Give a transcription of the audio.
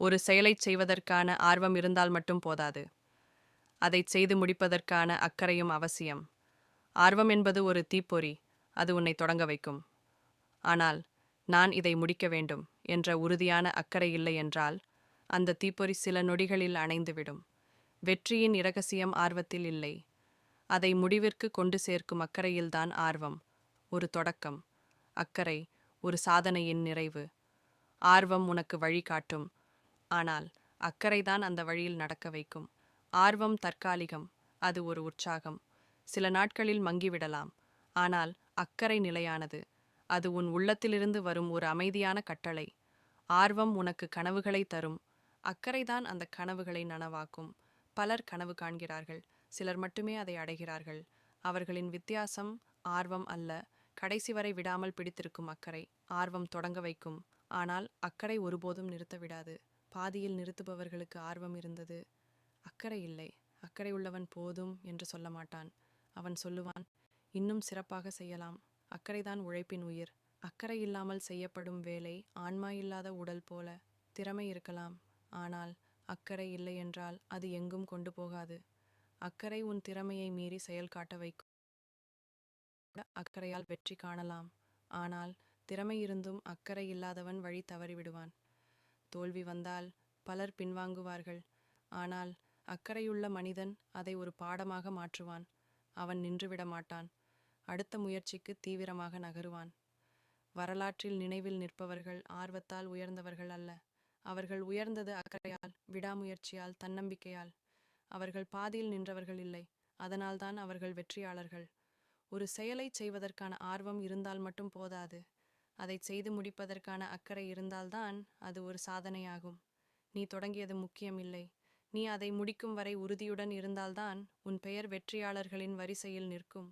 ஒரு செயலைச் செய்வதற்கான ஆர்வம் இருந்தால் மட்டும் போதாது. அதைச் செய்து முடிப்பதற்கான அக்கறையும் அவசியம். ஆர்வம் என்பது ஒரு தீப்பொறி, அது உன்னை தொடங்க வைக்கும். ஆனால் நான் இதை முடிக்க வேண்டும் என்ற உறுதியான அக்கறை இல்லை என்றால் அந்த தீப்பொறி சில நொடிகளில் அணைந்துவிடும். வெற்றியின் இரகசியம் ஆர்வத்தில் இல்லை, அதை முடிவிற்கு கொண்டு சேர்க்கும் அக்கறையில்தான் ஆர்வம். ஒரு தொடக்கம், அக்கறை ஒரு சாதனையின் நிறைவு. ஆர்வம் உனக்கு வழி காட்டும், ஆனால் அக்கறைதான் அந்த வழியில் நடக்க வைக்கும். ஆர்வம் தற்காலிகம், அது ஒரு உற்சாகம், சில நாட்களில் மங்கிவிடலாம். ஆனால் அக்கறை நிலையானது, அது உன் உள்ளத்திலிருந்து வரும் ஒரு அமைதியான கட்டளை. ஆர்வம் உனக்கு கனவுகளை தரும், அக்கறைதான் அந்த கனவுகளை நனவாக்கும். பலர் கனவு காண்கிறார்கள், சிலர் மட்டுமே அதை அடைகிறார்கள். அவர்களின் வித்தியாசம் ஆர்வம் அல்ல, கடைசி வரை விடாமல் பிடித்திருக்கும் அக்கறை. ஆர்வம் தொடங்க வைக்கும், ஆனால் அக்கறை ஒருபோதும் நிறுத்தவிடாது. பாதியில் நிறுத்துபவர்களுக்கு ஆர்வம் இருந்தது, அக்கறை இல்லை. அக்கறை உள்ளவன் போதும் என்று சொல்ல மாட்டான், அவன் சொல்லுவான், இன்னும் சிறப்பாக செய்யலாம். அக்கறைதான் உழைப்பின் உயிர். அக்கறை இல்லாமல் செய்யப்படும் வேலை ஆன்மா இல்லாத உடல் போல. திறமை இருக்கலாம், ஆனால் அக்கறை இல்லை என்றால் அது எங்கும் கொண்டு போகாது. அக்கறை உன் திறமையை மீறி செயல் காட்ட வைக்கும். அக்கறையால் வெற்றி காணலாம், ஆனால் திறமை இருந்தும் அக்கறை இல்லாதவன் வழி தவறிவிடுவான். தோல்வி வந்தால் பலர் பின்வாங்குவார்கள், ஆனால் அக்கறையுள்ள மனிதன் அதை ஒரு பாடமாக மாற்றுவான். அவன் நின்றுவிட மாட்டான், அடுத்த முயற்சிக்கு தீவிரமாக நகருவான். வரலாற்றில் நினைவில் நிற்பவர்கள் ஆர்வத்தால் உயர்ந்தவர்கள் அல்ல, அவர்கள் உயர்ந்தது அக்கறையால், விடாமுயற்சியால், தன்னம்பிக்கையால். அவர்கள் பாதியில் நின்றவர்கள் இல்லை, அதனால்தான் அவர்கள் வெற்றியாளர்கள். ஒரு செயலைச் செய்வதற்கான ஆர்வம் இருந்தால் மட்டும் போதாது, அதைச் செய்து முடிப்பதற்கான அக்கறை இருந்தால்தான் அது ஒரு சாதனையாகும். நீ தொடங்கியது முக்கியமில்லை, நீ அதை முடிக்கும் வரை உறுதியுடன் இருந்தால்தான் உன் பெயர் வெற்றியாளர்களின் வரிசையில் நிற்கும்.